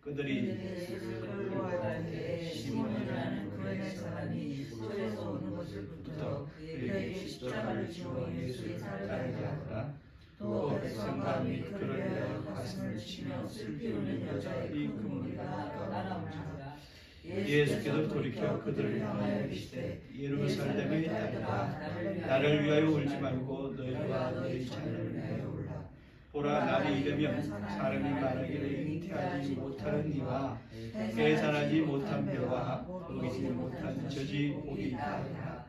그들이 끌고가는데 시몬이라는 구레네 사람이 절에서 오는 것을 부터 그에게 십자가를 지워 예수의 살을 따르게 하더라. 또 백성과 및 그를 위하여 가슴을 치며 슬피 우는 여자의 큰 무리가 따라오는지라. 예수께서 돌이켜 그들을 향하여 이르시되 예루살렘의 딸들아 나를 위하여 울지 말고 너희와 너희 자녀를 위하여 울라. 보라 날이 이르면 사람이 말하기를 잉태하지 못하는 이와 계산하지 못한 뼈와 먹이지 못한 젖이 복이 있다.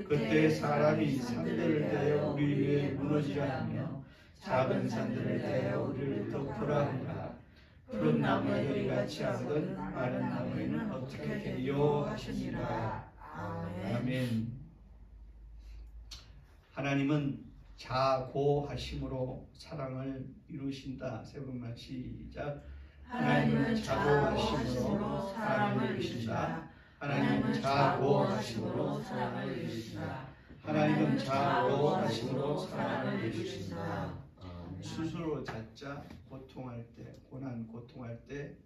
그때 사람이 산들을 대하여 우리 위에 무너지라 하며 작은 산들을 대하여 우리를 덮으라 하니라. 푸른 나무에 너희같이 하거든 마른 나무에는 어떻게 되리요 하시니라. 아멘. 하나님은 자고하심으로 사랑을 이루신다. 세 번만 시작. 하나님은 자고하심으로 사랑을 이루신다. 하나님은 자고하심으로 사랑을 이루신다. 하나님은 자고하심으로 사랑을 이루신다. 스스로 자자 고통할 때 고난 고통할 때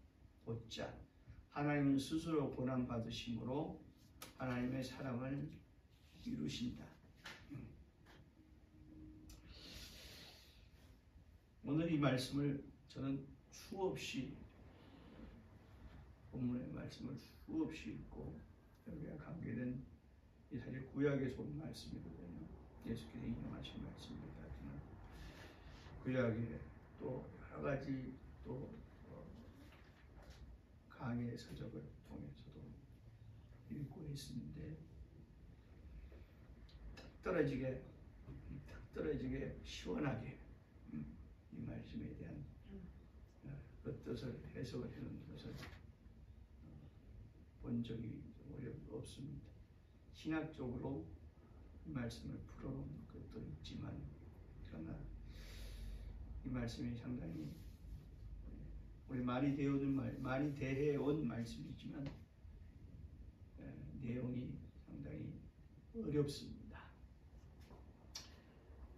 고자. 하나님은 스스로 고난 받으심으로 하나님의 사랑을 이루신다. 오늘 이 말씀을 저는 수없이 본문의 말씀을 수없이 읽고 여기에 관계된 이 사실 구약에서 온 말씀이거든요. 예수께서 인용하신 말씀입니다. 구약에 또 여러 가지 또 강의 서적을 통해서도 읽고 있는데 탁 떨어지게 시원하게 이 말씀에 대한 그 뜻을 해석을 해놓은 것을 본 적이 없습니다. 신학적으로 이 말씀을 풀어놓은 것도 있지만 그러나 이 말씀이 상당히 우리 많이 대해온 말씀이지만 내용이 상당히 어렵습니다.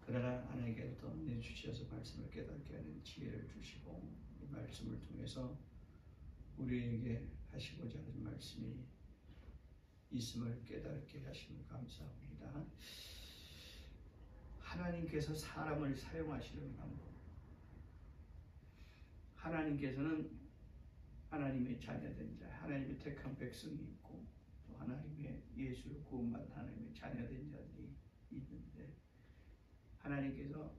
그러나 하나님께서 은혜 주셔서 말씀을 깨닫게 하는 지혜를 주시고 이 말씀을 통해서 우리에게 하시고자 하는 말씀이 있음을 깨닫게 하심을 감사합니다. 하나님께서 사람을 사용하시는 방법. 하나님께서는 하나님의 자녀된 자, 하나님의 택한 백성이 있고 또 하나님의 예수를 구원받은 하나님의 자녀된 자들이 있는데 하나님께서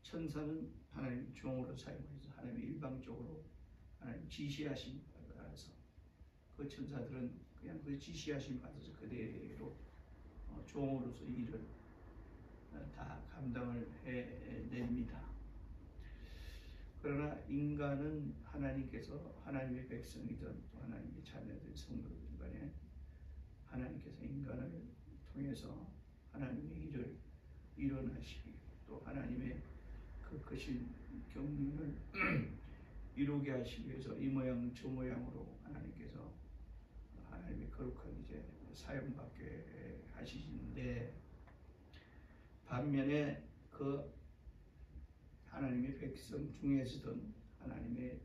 천사는 하나님 종으로 사용해서 하나님이 일방적으로 하나님 지시하신 바에 따라서 그 천사들은 그냥 그 지시하신 받아서 그대로 종으로서 일을 다 감당을 해냅니다. 그러나 인간은 하나님께서 하나님의 백성이든 또 하나님의 자녀들 성도들 간에 하나님께서 인간을 통해서 하나님의 일을 일어나시기 또 하나님의 그 크신 경륜을 이루게 하시기 위해서 이 모양 저 모양으로 하나님께서 하나님의 거룩한 이제 사용받게 하시는데 반면에 그 하나님의 백성 중에서든 하나님의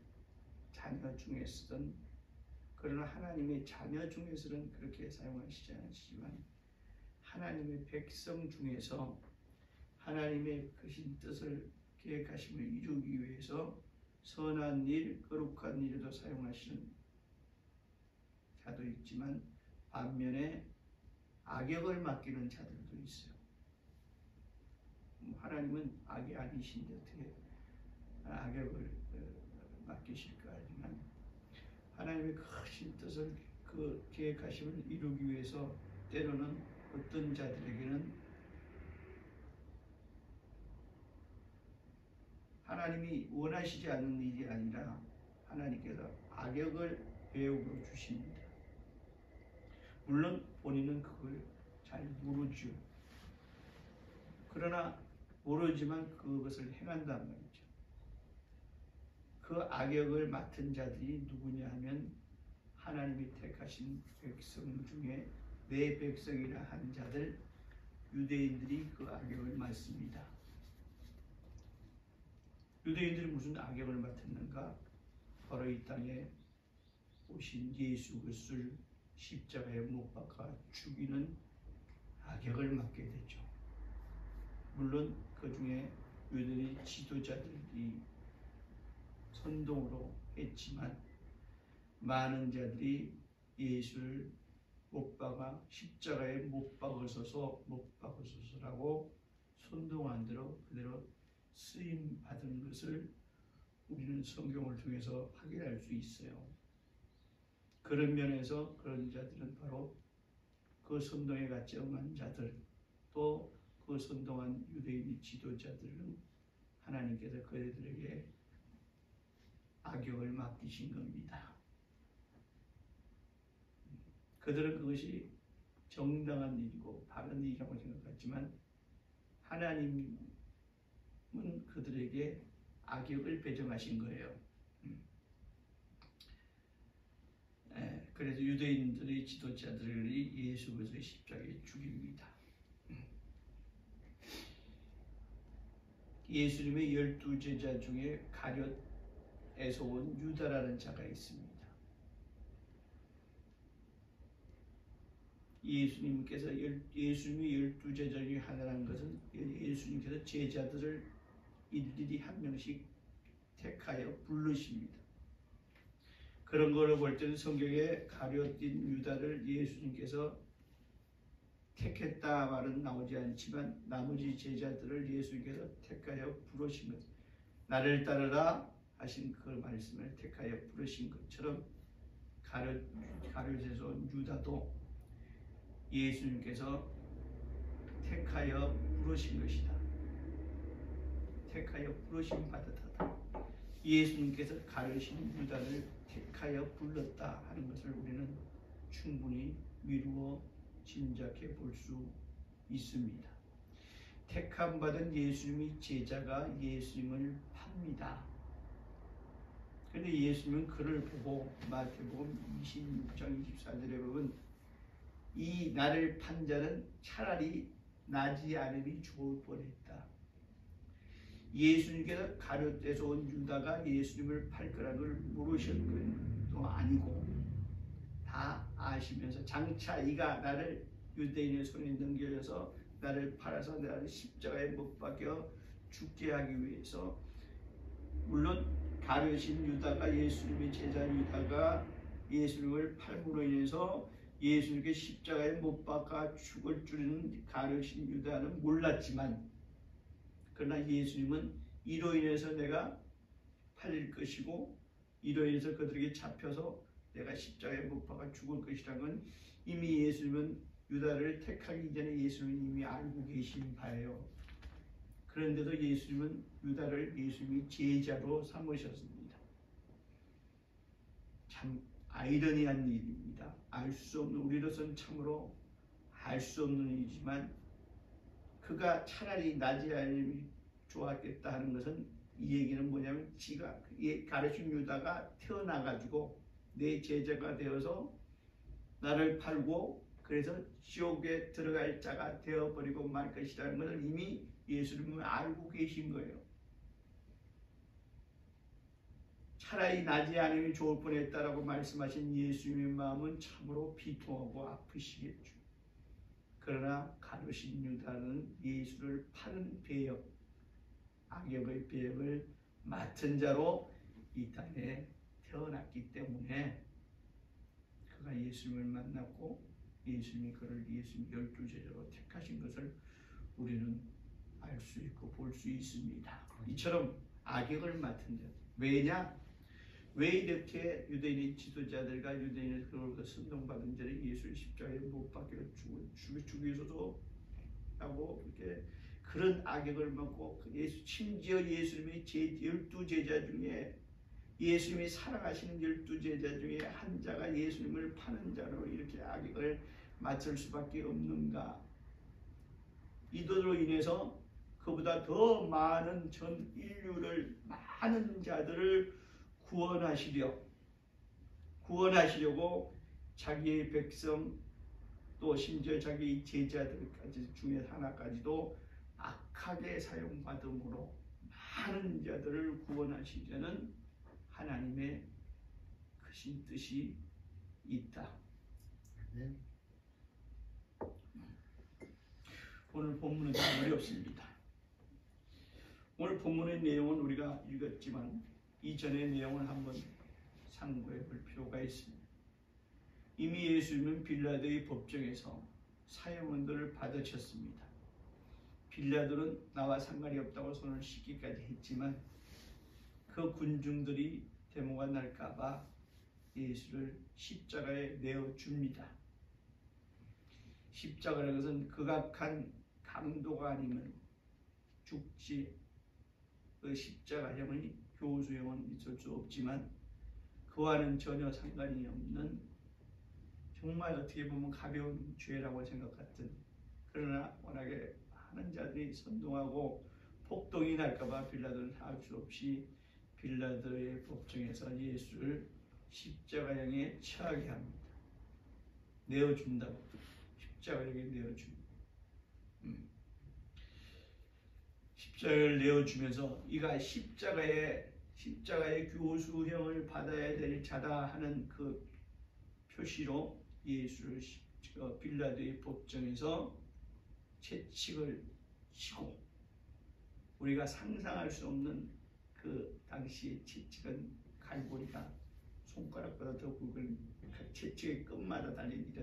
자녀 중에서든 그러나 하나님의 자녀 중에서는 그렇게 사용하시지 않으시지만 하나님의 백성 중에서 하나님의 크신 뜻을 계획하심을 이루기 위해서 선한 일, 거룩한 일에도 사용하시는 자도 있지만 반면에 악역을 맡기는 자들도 있어요. 하나님은 악이 아니신데 어떻게 악역을 맡기실까 하지만 하나님의 크신 뜻을 그 계획하심을 이루기 위해서 때로는 어떤 자들에게는 하나님이 원하시지 않는 일이 아니라 하나님께서 악역을 배역으로 주십니다. 물론 본인은 그걸 잘 모르죠. 그러나 모르지만 그것을 행한단 말이죠. 그 악역을 맡은 자들이 누구냐 하면 하나님이 택하신 백성 중에 내 백성이라 한 자들 유대인들이 그 악역을 맡습니다. 유대인들이 무슨 악역을 맡았는가? 바로 이 땅에 오신 예수 그리스도를 십자가에 못 박아 죽이는 악역을 맡게 되죠. 물론 그 중에 유대인 지도자들이 선동으로 했지만 많은 자들이 예수를 못 박아 십자가에 못 박으소서라고 선동한 대로 그대로 쓰임 받은 것을 우리는 성경을 통해서 확인할 수 있어요. 그런 면에서 그런 자들은 바로 그 선동에 같이 응한 자들, 또 그 선동한 유대인 지도자들은 하나님께서 그들에게 악역을 맡기신 겁니다. 그들은 그것이 정당한 일이고 바른 일이라고 생각했지만 하나님은 그들에게 악역을 배정하신 거예요. 그래서 유대인들의 지도자들이 예수 그리스도의 십자가에 죽입니다. 예수님의 12제자 중에 가룟에서 온 유다라는 자가 있습니다. 예수님의 12제자 중에 하나라는 것은 예수님께서 제자들을 일일이 한 명씩 택하여 부르십니다. 그런 거를 볼 때는 성경에 가룟인 유다를 예수님께서 택했다 말은 나오지 않지만 나머지 제자들을 예수님께서 택하여 부르신 것, 나를 따르라 하신 그 말씀을 택하여 부르신 것처럼 가룟에서 온 유다도 예수님께서 택하여 부르신 것이다. 택하여 부르심 받았다. 예수님께서 가르신 유다를 택하여 불렀다 하는 것을 우리는 충분히 미루어 짐작해 볼 수 있습니다. 택함 받은 예수님의 제자가 예수님을 팝니다. 그런데 예수님은 그를 보고 마태복음 26장 24절에 보면 이 나를 판 자는 차라리 나지 않음이 좋을 뻔했다. 예수님께서 가룟에서 온 유다가 예수님을 팔 거라는 걸 모르셨던 것도 아니고 다 아시면서 장차 이가 나를 유대인의 손에 넘겨져서 나를 팔아서 나를 십자가에 못 박여 죽게 하기 위해서, 물론 가룟인 유다가 예수님의 제자 유다가 예수님을 팔므로 인해서 예수님께 십자가에 못 박아 죽을 줄은 가룟인 유다는 몰랐지만, 그러나 예수님은 이로 인해서 내가 팔릴 것이고 이로 인해서 그들에게 잡혀서 내가 십자가에 못 박아 죽을 것이라는 건 이미 예수님은 유다를 택하기 전에 예수님은 이미 알고 계신 바예요. 그런데도 예수님은 유다를 예수님이 제자로 삼으셨습니다. 참 아이러니한 일입니다. 알 수 없는, 우리로서는 참으로 알 수 없는 일이지만 그가 차라리 나지 않음이 좋았겠다 하는 것은, 이 얘기는 뭐냐면 지가 가르친 유다가 태어나가지고 내 제자가 되어서 나를 팔고 그래서 지옥에 들어갈 자가 되어버리고 말 것이라는 것을 이미 예수님은 알고 계신 거예요. 차라리 나지 않음이 좋을 뻔했다라고 말씀하신 예수님의 마음은 참으로 비통하고 아프시겠죠. 그러나 가룟인 유다는 예수를 파는 배역, 악역의 배역을 맡은 자로 이 땅에 태어났기 때문에 그가 예수님을 만났고 예수님이 그를 예수님 12제자로 택하신 것을 우리는 알 수 있고 볼 수 있습니다. 이처럼 악역을 맡은 자, 왜 이렇게 유대인의 지도자들과 유대인의 그로부터 선동받은 자들이 예수를 십자가에 못 박혀 죽이소서 하고 이렇게 그런 악역을 맡고, 심지어 예수님의 12제자 중에 예수님이 사랑하시는 12제자 중에 한 자가 예수님을 파는 자로 이렇게 악역을 맡을 수밖에 없는가? 이들로 인해서 그보다 더 많은 전 인류를, 많은 자들을 구원하시려고 자기의 백성, 또 심지어 자기 제자들까지 중에 하나까지도 악하게 사용받음으로 많은 자들을 구원하시려는 하나님의 하신 뜻이 있다. 오늘 본문은 좀 어렵습니다. 오늘 본문의 내용은 우리가 읽었지만 이전의 내용을 한번 상고해 볼 필요가 있습니다. 이미 예수님은 빌라도의 법정에서 사형언도를 받으셨습니다. 빌라도는 나와 상관이 없다고 손을 씻기까지 했지만 그 군중들이 데모가 날까봐 예수를 십자가에 내어줍니다. 십자가라는 것은 극악한 강도가 아니면 죽지, 그 십자가형의 교수형은 있을 수 없지만 그와는 전혀 상관이 없는 정말 어떻게 보면 가벼운 죄라고 생각 같은, 그러나 워낙에 하는 자들이 선동하고 폭동이 날까봐 빌라도는 할 수 없이 빌라도의 법정에서 예수를 십자가형에 처하게 합니다. 내어준다고, 십자가형에 내어줍니다. 십자가를 내어주면서 이가 십자가의 교수형을 받아야 될 자다 하는 그 표시로 예수를 빌라도의 법정에서 채찍을 치고, 우리가 상상할 수 없는 그 당시의 채찍은 갈고리가 손가락보다 더 굵은 채찍의 끝마다 달린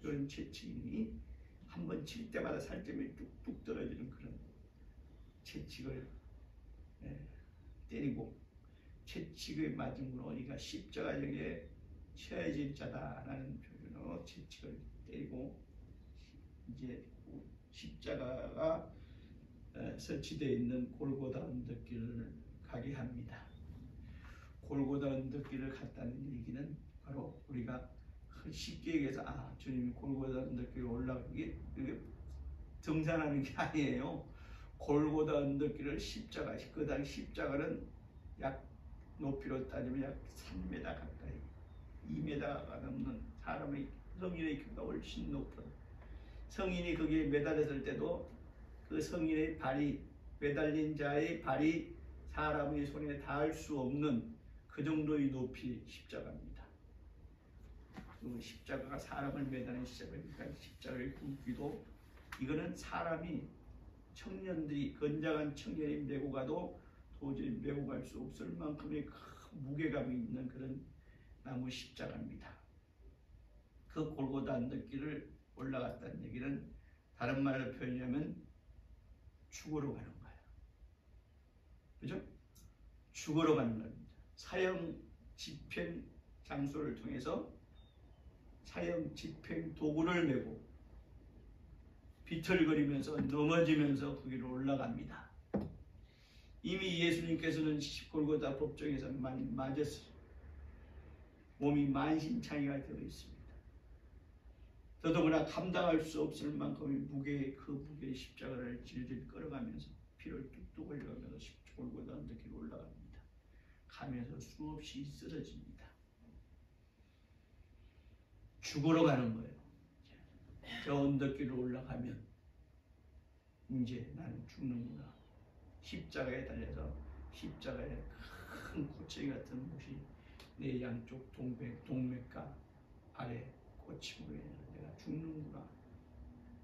이런 채찍이 한 번 칠 때마다 살점이 뚝뚝 떨어지는 그런 채찍을 때리고, 채찍을 맞음으로 이가 십자가형에 처해질 자다라는 표현으로 채찍을 때리고 이제 십자가가 설치되어 있는 골고다 언덕길을 가게 합니다. 골고다 언덕길을 갔다는 얘기는 바로 우리가 쉽게 얘기해서 주님이 골고다 언덕길을 올라가기, 이게 등산하는 게 아니에요. 골고다 언덕길을 십자가, 그 당시 십자가는 약 높이로 따지면 약 3m 가까이, 2m가 넘는, 사람의 성인의 키가 훨씬 높은, 성인이 거기에 매달렸을 때도 그 성인의 발이, 매달린 자의 발이 사람의 손에 닿을 수 없는 그 정도의 높이 십자가입니다. 그 십자가가 사람을 매다는 십자가니까 십자가의 굵기도, 이거는 사람이, 청년들이, 건장한 청년이 메고 가도 도저히 메고 갈 수 없을 만큼의 큰 무게감이 있는 그런 나무 십자가입니다. 그 골고다 언덕길을 올라갔다는 얘기는 다른 말로 표현하면 죽으러 가는 거예요. 그죠? 죽으러 가는 겁니다. 사형 집행 장소를 통해서 사형 집행 도구를 메고 비틀거리면서 넘어지면서 거기로 올라갑니다. 이미 예수님께서는 골고다 법정에서 많이 맞았어요. 몸이 만신창이가 되어 있습니다. 더더구나 감당할 수 없을 만큼의 무게의 십자가를 질질 끌어가면서 피를 뚝뚝 흘려가면서 골고다 언덕길로 올라갑니다. 가면서 수없이 쓰러집니다. 죽으러 가는 거예요. 저 언덕길을 올라가면 이제 나는 죽는구나. 십자가에 달려서 십자가에 큰 고챙이 같은 못이 내 양쪽 동맥과 아래 꽂힘으로 인해서 내가 죽는구나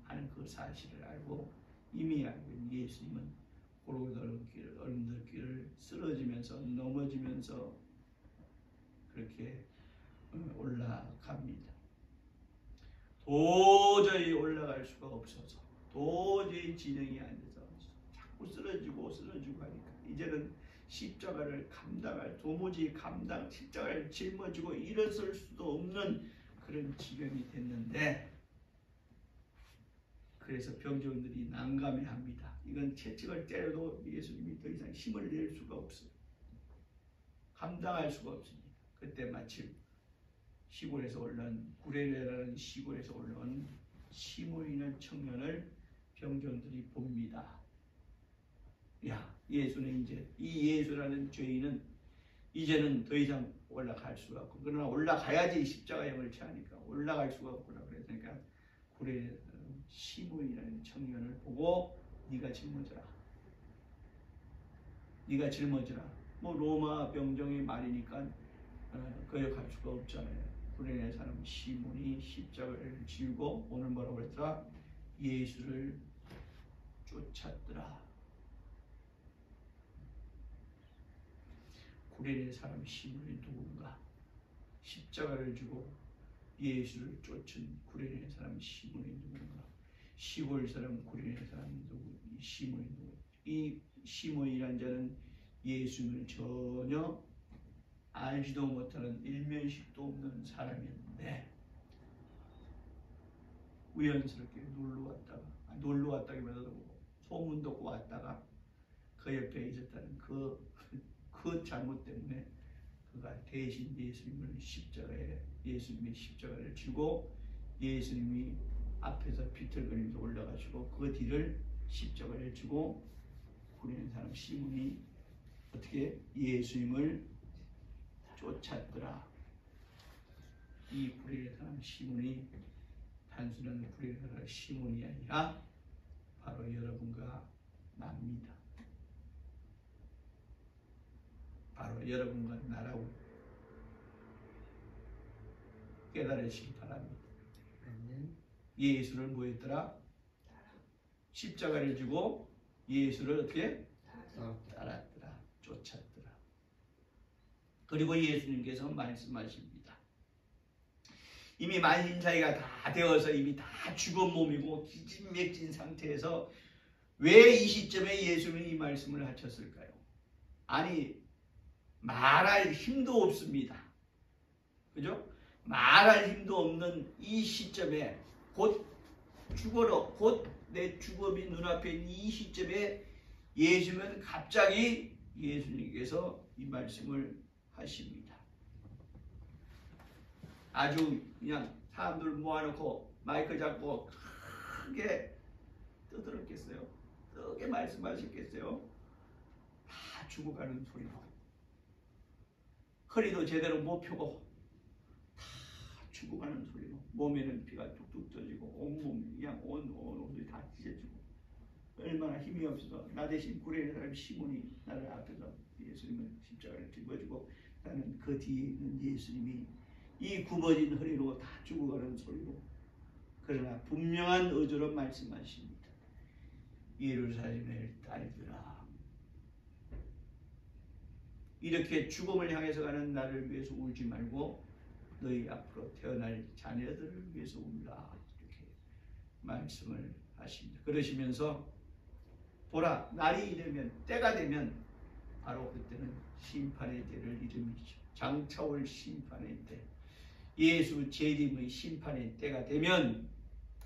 하는 그 사실을 알고, 이미 알고 있는 예수님은 골고다 언덕길을 쓰러지면서 넘어지면서 그렇게 올라갑니다. 도저히 올라갈 수가 없어서, 도저히 진행이 안 돼서 자꾸 쓰러지고 하니까 이제는 십자가를 도무지 십자가를 짊어지고 일어설 수도 없는 그런 지경이 됐는데, 그래서 병정들이 난감해합니다. 이건 채찍을 때려도 예수님이 더 이상 힘을 낼 수가 없어요. 감당할 수가 없습니다. 그때 마침 시골에서 올라온, 구레네라는 시골에서 올라온 시모 있는 청년을 병정들이 봅니다. 예수는 이제, 이 예수라는 죄인은 이제는 더 이상 올라갈 수가 없고, 그러나 올라가야지 십자가형을 취하니까 올라갈 수가 없구나. 그러니까 구레네 시몬이라는 청년을 보고 네가 짊어져라. 뭐 로마 병정의 말이니까 거역할 수가 없잖아요. 구레네 사람 시몬이 십자가를 지고 오늘 뭐라고 그랬더라? 예수를 쫓았더라. 구레네 사람 시몬이 누군가? 십자가를 지고 예수를 쫓은 구레네 사람 시몬이 누군가? 시골 사람 구레네 사람 누구? 이 시몬이 누구? 이 시몬이란 자는 예수님을 전혀 알지도 못하는 일면식도 없는 사람이었는데 우연스럽게 놀러 왔다기보다도 소문 듣고 왔다가 그 옆에 있었다는 그 잘못 때문에 그가 대신 예수님의 십자가를 지고 예수님이 앞에서 비틀거리면서 올라가시고 그 뒤를 십자가를 지고 구레네 사람 시몬이 어떻게 예수님을 쫓았더라. 이 구레네 사람 시몬이 단순한 구레네 사람 시몬이 아니라 바로 여러분과 나입니다. 바로 여러분과 나라고 깨달으시기 바랍니다. 예수를 뭐 했더라? 십자가를 지고 예수를 어떻게? 따랐더라. 쫓았더라. 그리고 예수님께서 말씀하십니다. 이미 만신사이가 다 되어서 이미 다 죽은 몸이고 기진맥진 상태에서 왜 이 시점에 예수님이 이 말씀을 하셨을까요? 아니 말할 힘도 없습니다. 그죠? 말할 힘도 없는 이 시점에 곧 죽어라, 곧 내 죽음이 눈앞에 있는 이 시점에 예수님은 갑자기 예수님께서 이 말씀을 하십니다. 아주 그냥 사람들 모아놓고 마이크 잡고 크게 떠들었겠어요? 크게 말씀하셨겠어요? 다 죽어가는 소리로 허리도 제대로 못 펴고 다 죽어가는 소리로 몸에는 피가 뚝뚝 터지고 온몸 그냥 온 옷이 다 찢어지고 얼마나 힘이 없어서 나 대신 구레네 사람 시몬이 나를 앞에서 예수님을 십자가를 짊어지고 나는 그 뒤에 있는 예수님이 이 굽어진 허리로 다 죽어가는 소리로 그러나 분명한 어조로 말씀하십니다. 예루살렘의 딸들아 이렇게 죽음을 향해서 가는 나를 위해서 울지 말고 너희 앞으로 태어날 자녀들을 위해서 울라 이렇게 말씀을 하십니다. 그러시면서 보라 날이 이르면 때가 되면 바로 그때는 심판의 때를 이름이죠. 장차올 심판의 때 예수 재림의 심판의 때가 되면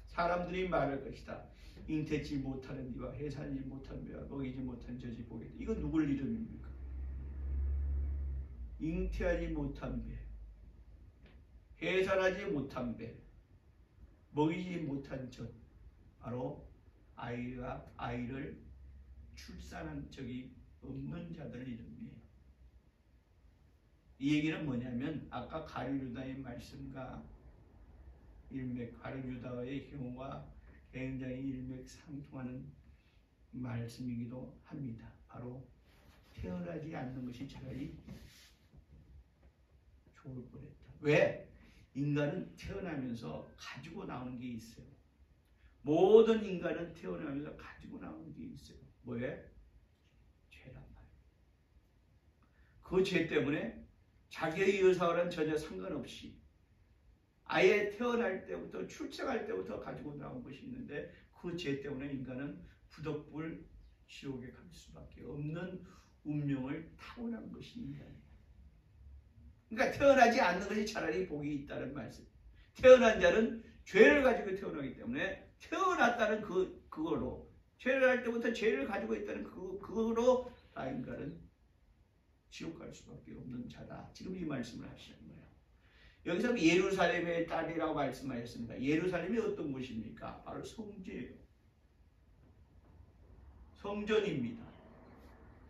사람들이 말할 것이다. 잉태치 못하는 이와 해산지 못한 배와 먹이지 못한 젖이 보겠다. 이건 누굴 이름입니까? 잉태하지 못한 배, 해산하지 못한 배, 먹이지 못한 젖, 바로 아이를 출산한 적이 없는 자들 이름이에요. 이 얘기는 뭐냐면 아까 가룟유다의 말씀과 가룟유다의 경우가 굉장히 일맥상통하는 말씀이기도 합니다. 바로 태어나지 않는 것이 차라리 좋을 뻔했다. 왜? 인간은 태어나면서 가지고 나오는 게 있어요. 모든 인간은 태어나면서 가지고 나오는 게 있어요. 뭐예요? 죄란 말이에요. 그 죄 때문에 자기의 의사와는 전혀 상관없이 아예 태어날 때부터 출생할 때부터 가지고 나온 것이 있는데 그 죄 때문에 인간은 부덕불 지옥에 갈 수밖에 없는 운명을 타고난 것이 인간이에요. 그러니까 태어나지 않는 것이 차라리 복이 있다는 말씀. 태어난 자는 죄를 가지고 태어나기 때문에 태어났다는 그걸로 죄를 할 때부터 죄를 가지고 있다는 그거로 다 인간은 지옥 갈 수밖에 없는 자다. 지금 이 말씀을 하시는 거예요. 여기서 예루살렘의 딸이라고 말씀하셨습니다. 예루살렘이 어떤 곳입니까? 바로 성지예요. 성전입니다.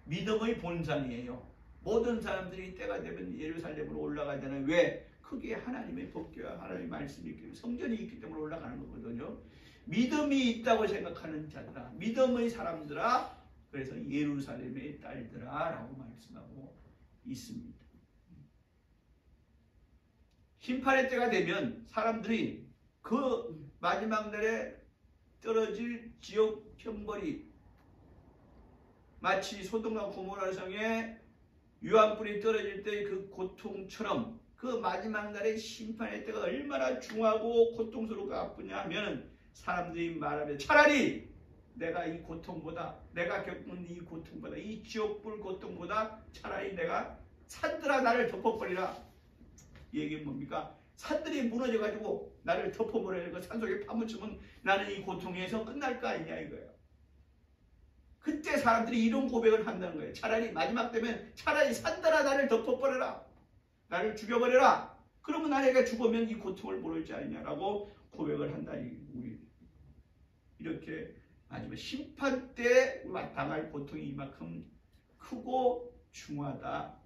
믿음의 본산이에요. 모든 사람들이 때가 되면 예루살렘으로 올라가잖아요. 왜? 그게 하나님의 법궤와 하나님의 말씀이 있기 때문에 성전이 있기 때문에 올라가는 거거든요. 믿음이 있다고 생각하는 자들아, 믿음의 사람들아, 그래서 예루살렘의 딸들아 라고 말씀하고 있습니다. 심판의 때가 되면 사람들이 그 마지막 날에 떨어질 지옥 형벌이 마치 소돔과 고모라 성에 유황불이 떨어질 때 그 고통처럼 그 마지막 날의 심판의 때가 얼마나 중하고 고통스럽고 아프냐 하면 사람들이 말하면 차라리 내가 이 고통보다 내가 겪는 이 고통보다 이 지옥불 고통보다 차라리 내가 산들아 나를 덮어버리라. 이 얘기는 뭡니까? 산들이 무너져가지고 나를 덮어버리고 산속에 파묻히면 나는 이 고통에서 끝날 거 아니냐 이거예요. 그때 사람들이 이런 고백을 한다는 거예요. 차라리 마지막 되면 차라리 산들아 나를 덮어버려라. 나를 죽여버려라. 그러면 나에게 죽으면 이 고통을 모를 줄 아니냐라고 고백을 한다. 우리 이렇게 마지막 심판 때 당할 고통이 이만큼 크고 중하다.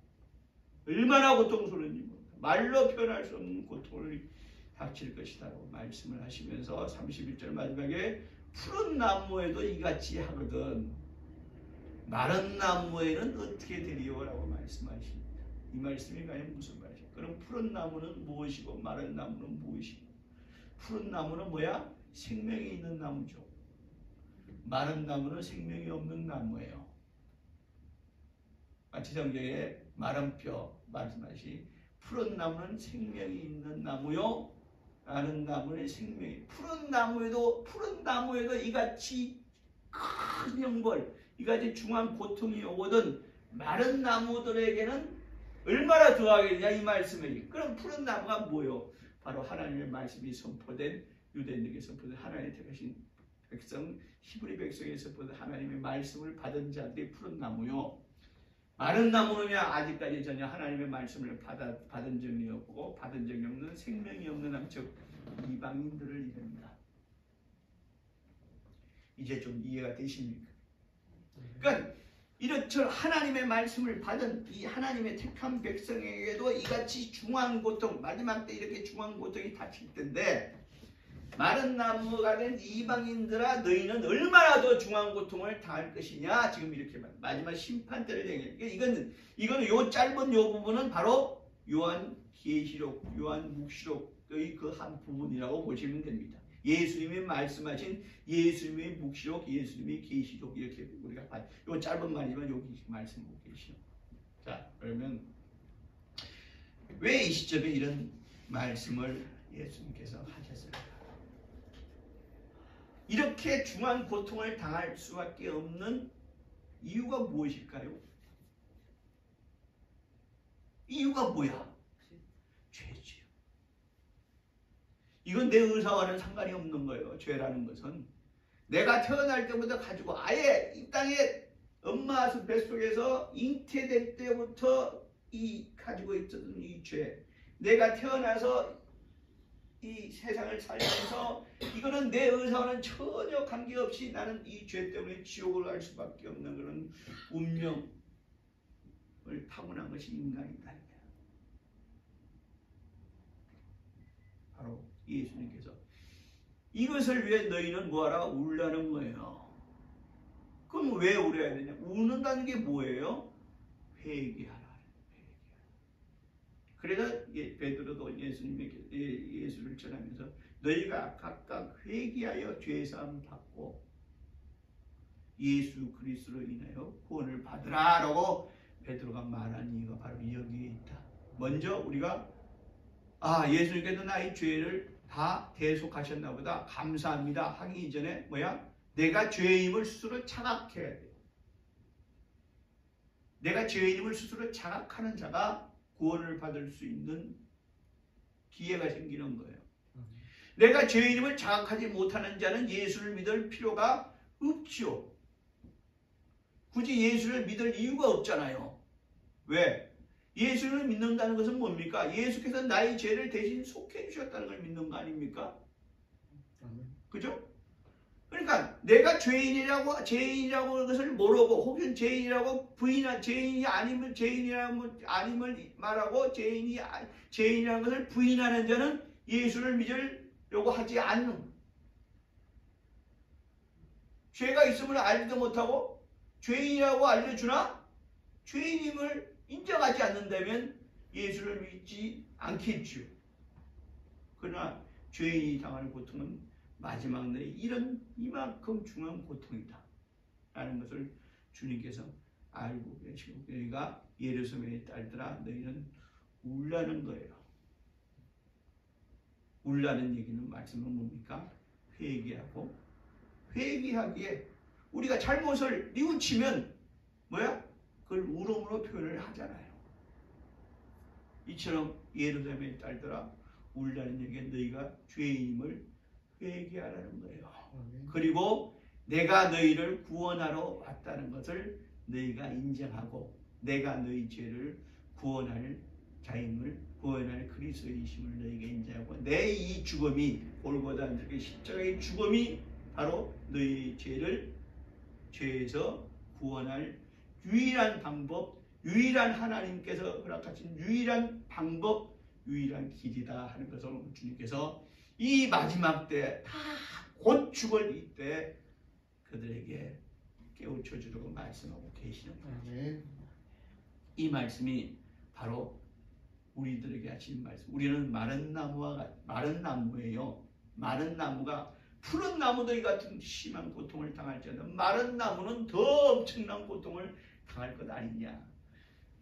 얼마나 고통스러운지 말로 표현할 수 없는 고통을 닥칠 것이다 라고 말씀을 하시면서 31절 마지막에 푸른 나무에도 이같이 하거든 마른 나무에는 어떻게 되리요? 라고 말씀하십니다. 이 말씀이 과연 무슨 말이죠? 그럼 푸른 나무는 무엇이고 마른 나무는 무엇이고? 푸른 나무는 뭐야? 생명이 있는 나무죠. 마른 나무는 생명이 없는 나무예요. 마치 성경에 마른 뼈 말씀하시 푸른 나무는 생명이 있는 나무요 마른 나무는 생명이 푸른 나무에도 이같이 큰 형벌 이같이 중한 고통이 오거든 마른 나무들에게는 얼마나 더하겠냐 이 말씀이. 그럼 푸른 나무가 뭐요? 바로 하나님의 말씀이 선포된 유대인에게 선포된 하나님의 택하신 백성 히브리 백성에 선포된 하나님의 말씀을 받은 자들이 푸른 나무요. 마른 나무는요 아직까지 전혀 하나님의 말씀을 받은 적이 없고 받은 적이 없는 생명이 없는 나무 즉 이방인들을 이릅니다. 이제 좀 이해가 되십니까? 그러니까 이렇듯 하나님의 말씀을 받은 이 하나님의 택한 백성에게도 이같이 중한 고통 마지막 때 이렇게 중한 고통이 닥칠 텐데 마른 나무가 된 이방인들아 너희는 얼마나 더 중한 고통을 당할 것이냐 지금 이렇게 마지막 심판 때를 얘기해요. 이거는 요 짧은 요 부분은 바로 요한 계시록 요한 묵시록의 그 한 부분이라고 보시면 됩니다. 예수님이 말씀하신 예수님의 묵시록 예수님의 계시록 이렇게 우리가 봐요. 요 짧은 말이지만 여기 말씀 보고 계시죠. 자 그러면 왜 이 시점에 이런 말씀을 예수님께서 하셨을까? 이렇게 중한 고통을 당할 수밖에 없는 이유가 무엇일까요? 이유가 뭐야? 죄지요. 이건 내 의사와는 상관이 없는 거예요. 죄라는 것은 내가 태어날 때부터 가지고 아예 이 땅에 엄마 뱃속에서 잉태될 때부터 가지고 있었던 이 죄 내가 태어나서 이 세상을 살면서 이거는 내 의사와는 전혀 관계없이 나는 이 죄 때문에 지옥을 갈 수밖에 없는 그런 운명을 타고난 것이 인간이다. 바로 예수님께서 이것을 위해 너희는 뭐하라? 울라는 거예요. 그럼 왜 울어야 되냐? 우는다는 게 뭐예요? 회개하라. 그래서 베드로도 예수를 전하면서 너희가 각각 회개하여 죄사함 받고 예수 그리스도로 인하여 구원을 받으라 라고 베드로가 말한 이유가 바로 여기에 있다. 먼저 우리가 예수님께서 나의 죄를 다 대속하셨나 보다 감사합니다 하기 이전에 내가 죄임을 스스로 자각해야 돼. 내가 죄임을 스스로 자각하는 자가 구원을 받을 수 있는 기회가 생기는 거예요. 내가 죄인임을 자각하지 못하는 자는 예수를 믿을 필요가 없죠. 굳이 예수를 믿을 이유가 없잖아요. 왜? 예수를 믿는다는 것은 뭡니까? 예수께서 나의 죄를 대신 속해 주셨다는 걸 믿는 거 아닙니까? 그죠? 그러니까 내가 죄인이라고 것을 모르고 혹은 죄인이라고 죄인이 아니면 아님을 말하고 죄인이라는 것을 부인하는 자는 예수를 믿으려고 하지 않는 죄가 있음을 알지도 못하고 죄인이라고 알려주나 죄인임을 인정하지 않는다면 예수를 믿지 않겠죠. 그러나 죄인이 당하는 고통은 마지막 날에 이만큼 중요한 고통이다 라는 것을 주님께서 알고 계시고, 너희가 예루살렘의 딸들아 너희는 울라는 거예요. 울라는 얘기는 말씀은 뭡니까? 회개하고, 회개하기에 우리가 잘못을 뉘우치면 뭐야? 그걸 울음으로 표현을 하잖아요. 이처럼 예루살렘의 딸들아 울라는 얘기는 너희가 죄인임을 회개하라는 거예요. 그리고 내가 너희를 구원하러 왔다는 것을 너희가 인정하고, 내가 너희 죄를 구원할 자임을, 구원할 그리스도이심을 너희가 인정하고, 내 이 죽음이, 골고다 십자가의 죽음이 바로 너희 죄를 죄에서 구원할 유일한 방법, 유일한 하나님께서 허락하신 유일한 방법, 유일한 길이다 하는 것을 주님께서 이 마지막 때 다 곧 죽을 이때 그들에게 깨우쳐 주려고 말씀하고 계시는 거예요. 이 말씀이 바로 우리들에게 하신 말씀. 우리는 마른 나무예요. 마른 나무가 푸른 나무들 같은 심한 고통을 당할지언다 마른 나무는 더 엄청난 고통을 당할 것 아니냐.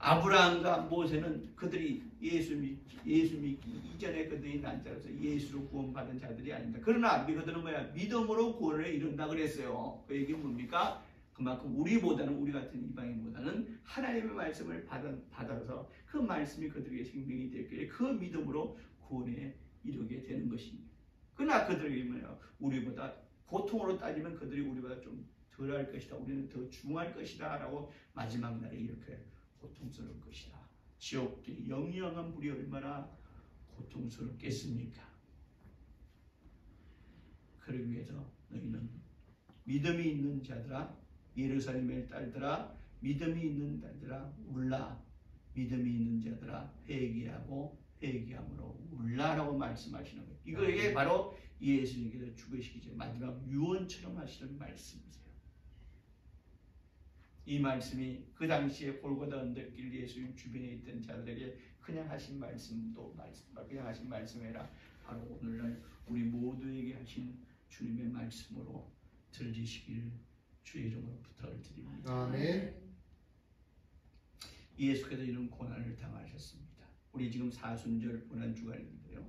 아브라함과 모세는 그들이 예수 믿기 이전에 그들이 난자로서 예수로 구원받은 자들이 아닙니다. 그러나 그들은 뭐야? 믿음으로 구원을 이룬다 그랬어요. 그 얘기는 뭡니까? 그만큼 우리 같은 이방인보다는 하나님의 말씀을 받아서 그 말씀이 그들에게 생명이 되었기에 그 믿음으로 구원에 이르게 되는 것입니다. 그러나 그들에게 뭐야? 우리보다 고통으로 따지면 그들이 우리보다 좀 덜할 것이다. 우리는 더 중할 것이다 라고 마지막 날에 이렇게 고통스러울 것이다. 지옥의 영영한 불이 얼마나 고통스럽겠습니까? 그러기 위해서 너희는 믿음이 있는 자들아, 예루살렘의 딸들아, 믿음이 있는 딸들아 울라. 믿음이 있는 자들아 회개하고 회개함으로 울라라고 말씀하시는 거예요. 이게 바로 예수님께서 죽으시기 전 마지막 유언처럼 하시는 말씀이세요. 이 말씀이 그 당시에 골고다 언덕길 예수님 주변에 있던 자들에게 그냥 하신 말씀도 그냥 하신 말씀이라 바로 오늘날 우리 모두에게 하신 주님의 말씀으로 들리시길 주의 이름으로 부탁을 드립니다. 아멘. 예수께서 이런 고난을 당하셨습니다. 우리 지금 사순절 고난 주간인데요.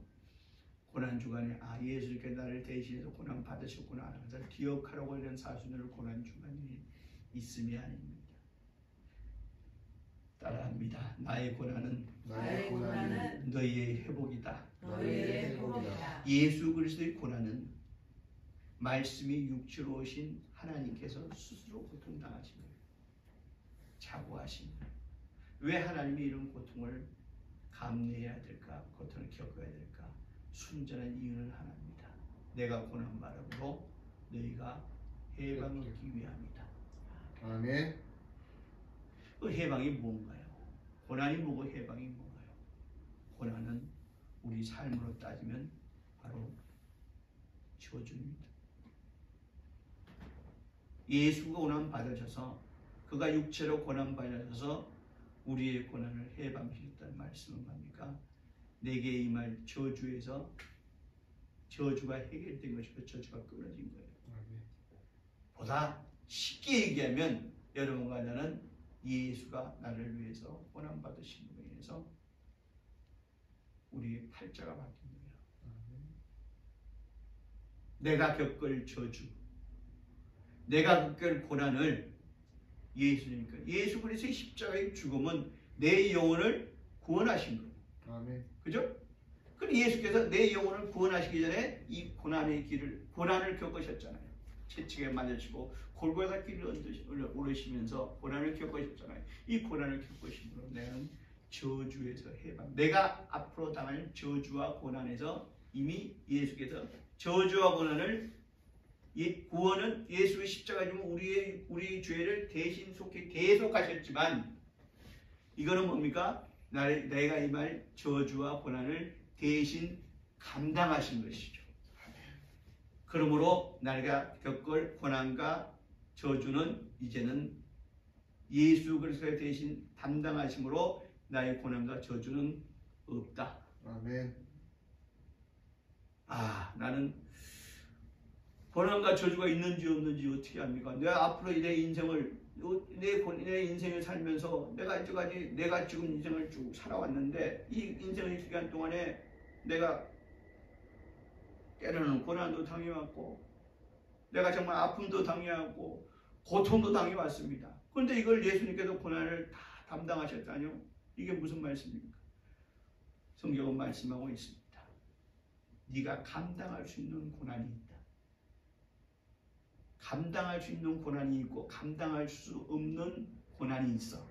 고난 주간에 예수께서 나를 대신해서 고난 받으셨구나 하는 것을 기억하라고 이런 사순절 고난 주간이 있음이 아닙니다. 따라합니다. 나의 고난은 너희의 회복이다. 예수 그리스도의 고난은 말씀이 육체로 오신 하나님께서 스스로 고통당하신 거예요. 자고하신 거예요. 왜 하나님이 이런 고통을 감내해야 될까? 고통을 겪어야 될까? 순전한 이유는 하나입니다. 내가 고난받음으로 너희가 해방을 얻기 위함이다. 아멘. 그 해방이 뭔가요? 고난이 뭐고 해방이 뭔가요? 고난은 우리 삶으로 따지면 바로 저주입니다. 예수가 고난 받으셔서 그가 육체로 고난 받으셔서 우리의 고난을 해방시켰다는 말씀은 뭡니까? 내게 임할 저주에서 저주가 해결된 것이고 저주가 끊어진 거예요. 보다 쉽게 얘기하면 여러분과 나는 예수가 나를 위해서 고난 받으심으로 인해서 우리의 팔자가 바뀐 거예요. 내가 겪을 저주, 내가 겪을 고난을 예수님께, 예수 그리스도의 십자가의 죽음은 내 영혼을 구원하신 거예요. 아멘. 그죠? 그럼 예수께서 내 영혼을 구원하시기 전에 이 고난을 겪으셨잖아요. 채찍에 맞으시고 골고다 길을 오르시면서 고난을 겪으셨잖아요. 이 고난을 겪으심으로 내는 저주에서 해방. 내가 앞으로 당할 저주와 고난에서 이미 예수께서 저주와 고난을 구원은 예수의 십자가 지면 우리의 죄를 대신 속히 대속하셨지만 이거는 뭡니까? 내가 임할 저주와 고난을 대신 감당하신 것이죠. 그러므로 내가 겪을 고난과 저주는 이제는 예수 그리스도의 대신 담당하심으로 나의 고난과 저주는 없다. 아멘. 나는 고난과 저주가 있는지 없는지 어떻게 합니까? 내가 앞으로 내 인생을 내 인생을 살면서 내가 이제까지 내가 지금 인생을 쭉 살아왔는데 이 인생의 기간 동안에 내가 때로는 고난도 당해왔고 내가 정말 아픔도 당해왔고 고통도 당해왔습니다. 그런데 이걸 예수님께서 고난을 다 담당하셨다뇨? 이게 무슨 말씀입니까? 성경은 말씀하고 있습니다. 네가 감당할 수 있는 고난이 있다. 감당할 수 있는 고난이 있고 감당할 수 없는 고난이 있어.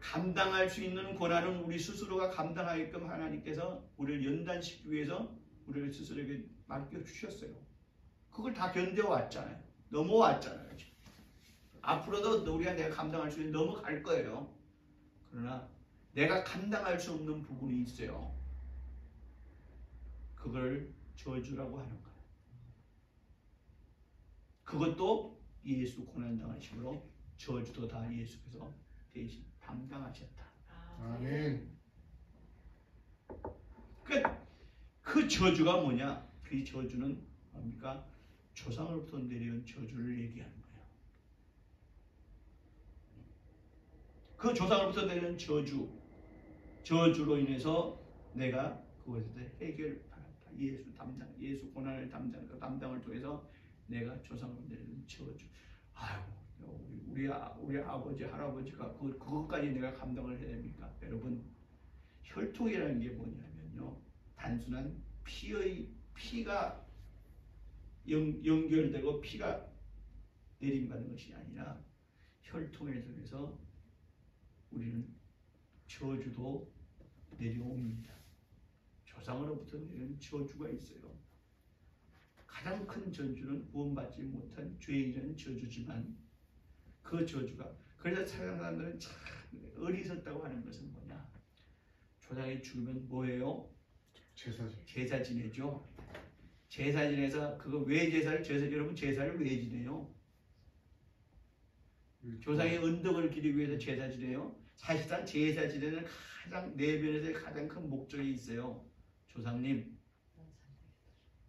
감당할 수 있는 고난은 우리 스스로가 감당하게끔 하나님께서 우리를 연단시키기 위해서 우리를 스스로에게 맡겨주셨어요. 그걸 다 견뎌왔잖아요. 넘어왔잖아요. 앞으로도 우리가 내가 감당할 수 있는 넘어갈 거예요. 그러나 내가 감당할 수 없는 부분이 있어요. 그걸 저주라고 하는 거예요. 그것도 예수 고난당하심으로 저주도 다 예수께서 대신 담당하셨다. 아멘. 그 저주가 뭐냐? 그 저주는 뭡니까? 조상으로부터 내려온 저주를 얘기하는 거예요. 그 조상으로부터 내려온 저주로 인해서 내가 그것에 대해 해결을 받았다. 예수 고난을 담당을 통해서 내가 조상으로 내려온 저주. 우리 아버지 할아버지가 그것까지 내가 감당을 해야 됩니까? 여러분, 혈통이라는 게 뭐냐면요, 단순한 피가 연결되고 피가 내림받는 것이 아니라 혈통을 통해서 우리는 저주도 내려옵니다. 조상으로부터 내려온 저주가 있어요. 가장 큰 저주는 구원받지 못한 죄인은 저주지만 그 저주가, 그래서 세상 사람들은 참 어리석다고 하는 것은 뭐냐? 조상이 죽으면 뭐예요? 제사 지내죠. 제사 지내서 그거 왜 여러분 제사를 왜 지내요? 조상의 은덕을 기리기 위해서 제사 지내요. 사실상 제사 지내는 가장 내면에서의 가장 큰 목적이 있어요. 조상님,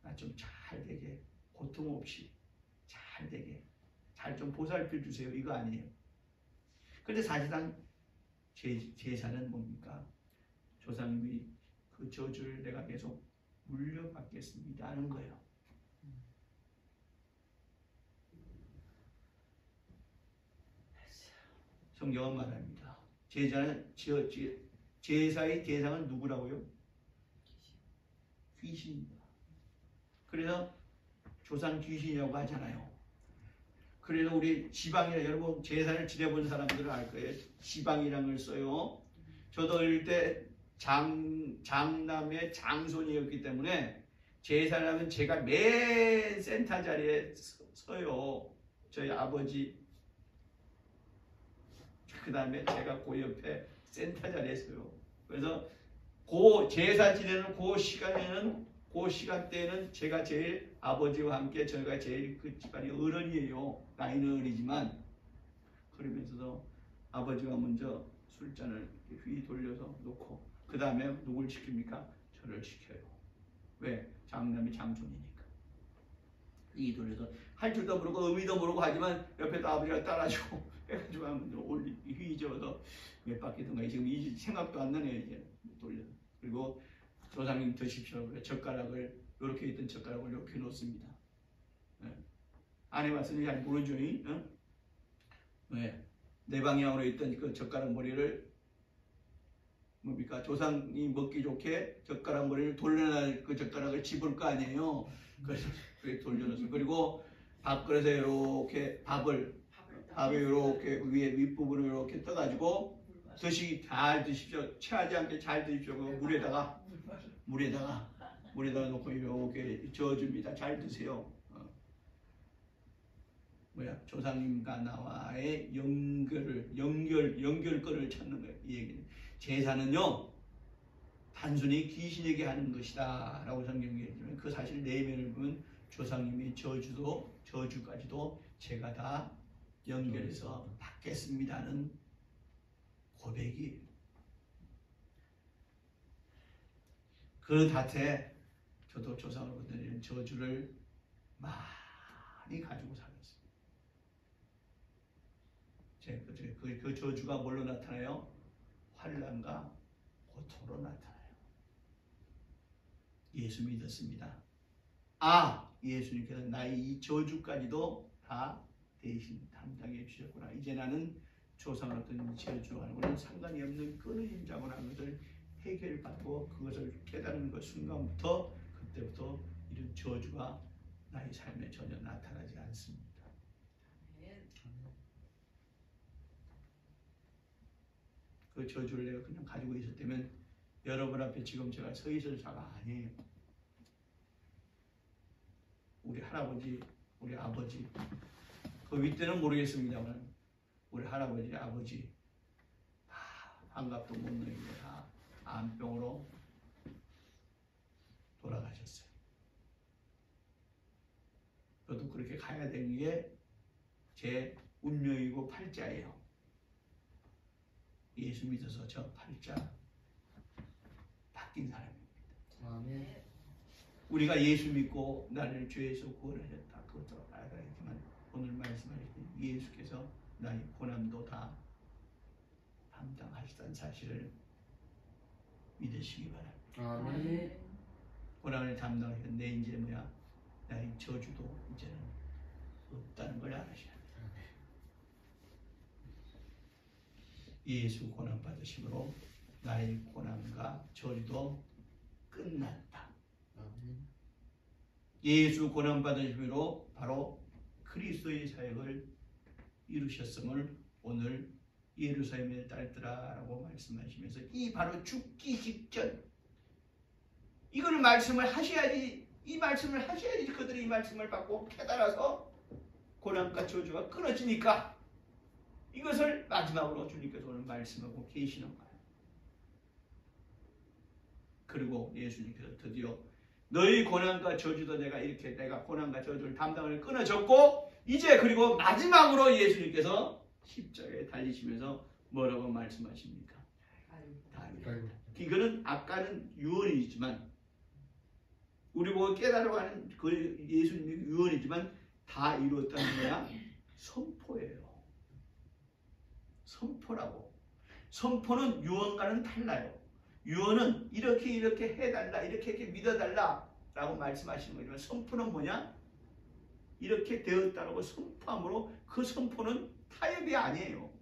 나 좀 잘 되게, 고통 없이 잘 되게, 잘 좀 보살펴 주세요. 이거 아니에요. 근데 사실상 제사는 뭡니까? 조상님이 그 저주를 내가 계속 물려받겠습니다 하는 거예요. 성경은 말합니다. 제사의 대상은 누구라고요? 귀신입니다. 그래서 조상 귀신이라고 하잖아요. 그래서 우리 지방이라, 여러분 제사를 지내본 사람들은 알 거예요. 지방이라는 걸 써요. 저도 어릴 때 장남의 장손이었기 때문에 제사를 하면 제가 맨 센터 자리에 서요. 저희 아버지, 그 다음에 제가 그 옆에 센터 자리에 서요. 그래서 그 제사 지내는 그 시간대에는 제가 제일 아버지와 함께 저희가 제일 그 집안의 어른이에요. 나이는 어리지만. 그러면서도 아버지가 먼저 술잔을 휘 돌려서 놓고 그 다음에 누굴 시킵니까? 저를 시켜요. 왜? 장남이 장손이니까. 휘 돌려서 할 줄도 모르고 의미도 모르고 하지만 옆에도 아버지가 따라주고 해가지고 하면 휘 저어서 몇 바퀴든가 지금 이 생각도 안 나네요. 이제 돌려서. 그리고 조상님 드십시오. 젓가락을 이렇게 있던 젓가락을 이렇게 놓습니다. 안 해봤으니 잘 모르죠. 왜? 내 방향으로 있던 그 젓가락 머리를 뭡니까? 조상이 먹기 좋게 젓가락 머리를 돌려놔 그 젓가락을 집을 거 아니에요. 그래서 돌려놓습니다. 그리고 밥그릇에 이렇게 밥을 이렇게 위에 윗부분을 이렇게 떠가지고 잘 드십시오. 체하지 않게 잘 드십시오. 그 물에다가 놓고 이렇게 저어줍니다. 잘 드세요. 조상님과 나와의 연결거를 찾는 거예요. 이 얘기는. 제사는요, 단순히 귀신에게 하는 것이다 라고 성경이 얘기하지만 그 사실 내면을 보면 조상님의 저주까지도 제가 다 연결해서 받겠습니다는 고백이에요. 그 탓에 저도 조상으로부터 이런 저주를 많이 가지고 살았어요. 그 저주가 뭘로 나타나요? 환난과 고통으로 나타나요. 예수 믿었습니다. 예수님께서 나의 이 저주까지도 다 대신 담당해 주셨구나. 이제 나는 조상으로부터 저주하는 것은 상관이 없는 끊어진 자고라는 것을 해결받고 그것을 깨닫는 그 순간부터 그때부터 이런 저주가 나의 삶에 전혀 나타나지 않습니다. 그 저주를 내가 그냥 가지고 있었다면 여러분 앞에 지금 제가 서 있을 자가 아니에요. 우리 할아버지, 우리 아버지, 그 윗대는 모르겠습니다만 우리 할아버지, 아버지 다 환갑도 못 넘기고 다 암병으로 돌아가셨어요. 저도 그렇게 가야 되는 게 제 운명이고 팔자예요. 예수 믿어서 저 팔자 바뀐 사람입니다. 아멘. 우리가 예수 믿고 나를 죄에서 구원하셨다. 그것도 알아야지만 오늘 말씀하신 예수께서 나의 고난도 다 담당하시다는 사실을 믿으시기 바랍니다. 아멘. 고난을 담당하시는 내 이제 뭐야? 나의 저주도 이제는 없다는 걸 알으셔야 돼요. 예수 고난 받으심으로 나의 고난과 저주도 끝났다. 아멘. 예수 고난 받으심으로 바로 그리스도의 사역을 이루셨음을 오늘 예루살렘의 딸들아라고 말씀하시면서 이 바로 죽기 직전 이걸 말씀을 하셔야지, 이 말씀을 하셔야지 그들이 이 말씀을 받고 깨달아서 고난과 저주가 끊어지니까 이것을 마지막으로 주님께서 오늘 말씀하고 계시는 거예요. 그리고 예수님께서 드디어 너희 고난과 저주도 내가 고난과 저주를 담당을 끊어줬고 이제 그리고 마지막으로 예수님께서 십자가에 달리시면서 뭐라고 말씀하십니까? 다 이뤘다. 이거는 아까는 유언이지만 우리 보고 깨달아 가는 그 예수님의 유언이지만 다 이뤘다는 거야 선포예요. 선포라고. 선포는 유언과는 달라요. 유언은 이렇게 해달라, 이렇게 믿어달라 라고 말씀하시는 거지만 선포는 뭐냐? 이렇게 되었다라고 선포함으로 그 선포는 타협이 아니에요.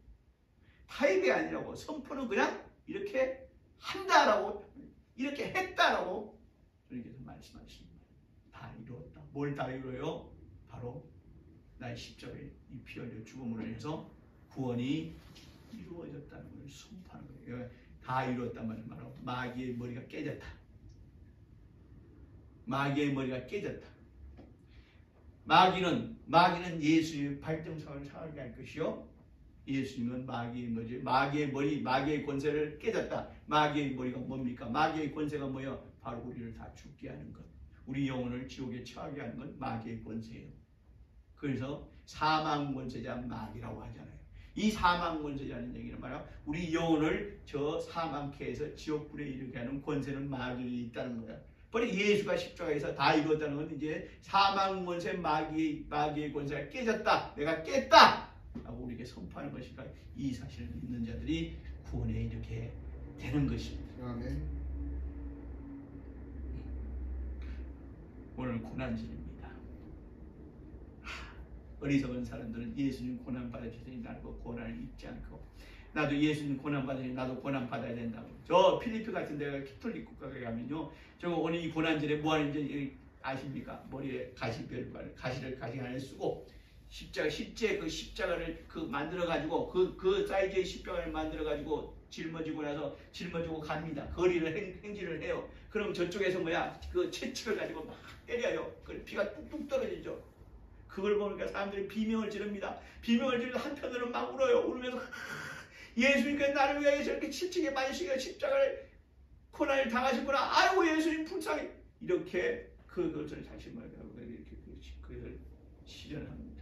타협이 아니라고. 선포는 그냥 이렇게 한다라고, 이렇게 했다라고 주님께서 말씀하시는 거예요. 다 이루었다. 뭘 다 이루어요? 바로 나의 십자가에 이 피 흘려 죽음으로 인해서 구원이 이루어졌다는 걸 선포하는 거예요. 다 이루었단 말로 마귀의 머리가 깨졌다. 마귀의 머리가 깨졌다. 마귀는 예수의 발등상을 상하게 할 것이요. 예수님은 마귀의 머리, 마귀의 권세를 깨졌다. 마귀의 머리가 뭡니까? 마귀의 권세가 뭐예요? 바로 우리를 다 죽게 하는 것. 우리 영혼을 지옥에 처하게 하는 건 마귀의 권세예요. 그래서 사망 권세자 마귀라고 하잖아요. 이 사망 권세자는 얘기는 말이야. 우리 영혼을 저 사망케에서 지옥불에 이르게 하는 권세는 마귀에 있다는 거야. 바로 예수가 십자가에서 다 이뤘다는 건 이제 사망 권세 마귀의 권세가 깨졌다. 내가 깼다. 라고 우리에게 선포하는 것이니까 이 사실을 믿는 자들이 구원에 이르게 되는 것입니다. 아멘. 오늘 고난절입니다. 어리석은 사람들은 예수님 고난 받으시더니 나도 고난을 잊지 않고 나도 예수님 고난 받으니 나도 고난 받아야 된다고. 저 필리핀 같은 데가 캐톨릭 국가에 가면요, 저거 오늘 이 고난절에 뭐 하는지 아십니까? 머리에 가시를 가시 안에 쓰고 십자가를 만들어 가지고 그 사이즈의 십자가를 만들어 가지고 짊어지고 나서 짊어지고 갑니다. 거리를 행진을 해요. 그럼 저쪽에서 그 채찍을 가지고 막 때려요. 그 피가 뚝뚝 떨어지죠. 그걸 보니까 사람들이 비명을 지릅니다. 비명을 지르고 한편으로는 막 울어요. 울면서 예수님께서 나를 위하여 저렇게 채찍에 맞으시고 십자가를 고난을 당하시구나. 아이고 예수님 불쌍해. 이렇게 그것을 다시 말하고 이렇게 그것을 실현합니다.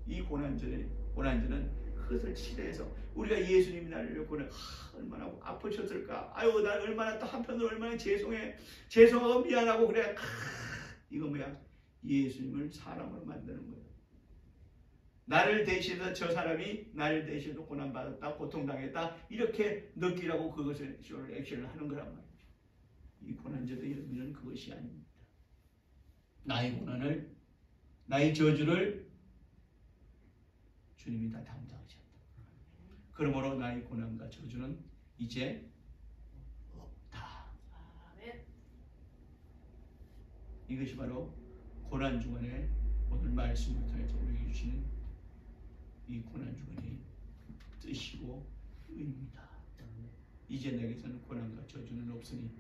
이 고난절은 그것을 치료해서 우리가 예수님이 나를 고난 얼마나 아프셨을까. 아유 난 얼마나 또 한편으로 얼마나 죄송하고 미안하고 그래. 이거 뭐야? 예수님을 사람으로 만드는 거예요. 나를 대신해서 저 사람이 나를 대신해서 고난받았다, 고통당했다 이렇게 느끼라고 그것을 액션을 하는 거란 말이죠. 이 고난제도의 의미는 그것이 아닙니다. 나의 고난을, 나의 저주를 주님이 다 담당하셨다. 그러므로 나의 고난과 저주는 이제 없다. 이것이 바로 고난 주간에 오늘 말씀을 통해서 우리에게 주시는 이 고난 주간의 뜻이고 의미입니다. 이제 내게서는 고난과 저주는 없으니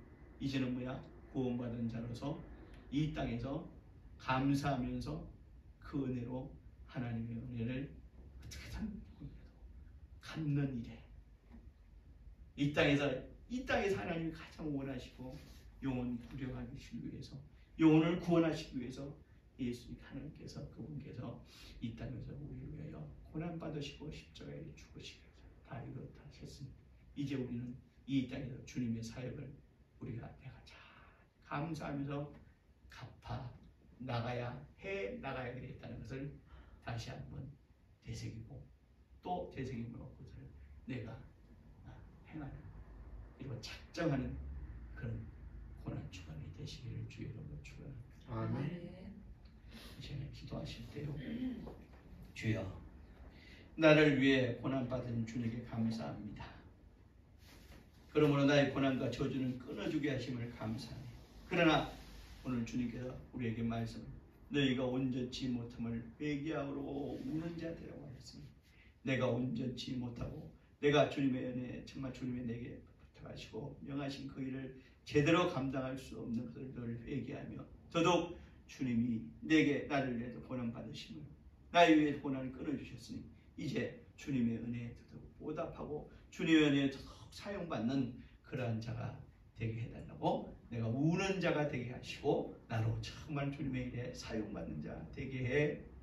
이제는 뭐야? 구원받은 자로서 이 땅에서 감사하면서 그 은혜로 하나님의 은혜를 어떻게든 갚는 일에 이 땅에서 하나님이 가장 원하시고 영혼 구원하시기 위해서 영혼을 구원하시기 위해서 예수님 하나님께서 그분께서 이 땅에서 우리를 위하여 고난 받으시고 십자가에 죽으시기 위해서 다 이루어졌습니다. 이제 우리는 이 땅에서 주님의 사역을 우리가 내가 잘 감사하면서 갚아 나가야 되겠다는 것을 다시 한번 되새기고 또 되새김으로 그것을 내가 행하는 그리고 작정하는 그런 고난 주간이 되시기를 주의 이름으로 축원합니다. 아멘. 이제 기도하실 때요. 주여 나를 위해 고난받은 주님께 감사합니다. 그러므로 나의 고난과 저주는 끊어주게 하심을 감사하네. 그러나 오늘 주님께서 우리에게 말씀 너희가 온전치 못함을 회개하고 우는 자들이라고 하셨습니다. 내가 온전치 못하고 내가 주님의 은혜 정말 주님의 내게 부탁하시고 명하신 그 일을 제대로 감당할 수 없는 것을 늘 회개하며 더더욱 주님이 내게 나를 위해서 고난 받으심을 나의 위해 고난을 끊어주셨으니 이제 주님의 은혜에 더더욱 보답하고 주님의 은혜에 더더욱 사용받는 그러한 자가 되게 해달라고 내가 우는 자가 되게 하시고 나로 정말 주님의 일에 사용받는 자 되게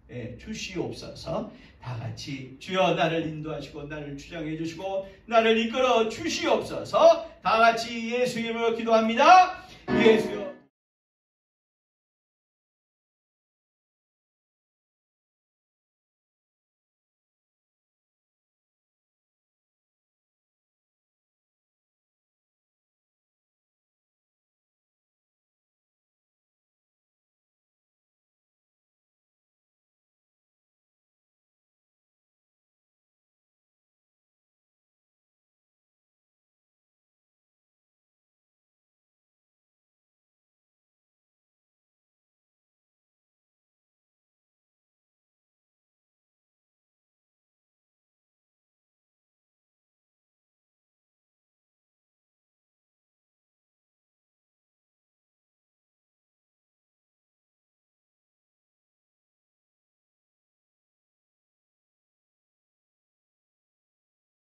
해 주시옵소서. 다 같이 주여 나를 인도하시고 나를 주장해 주시고 나를 이끌어 주시옵소서. 다 같이 예수 이름으로 기도합니다. 예수여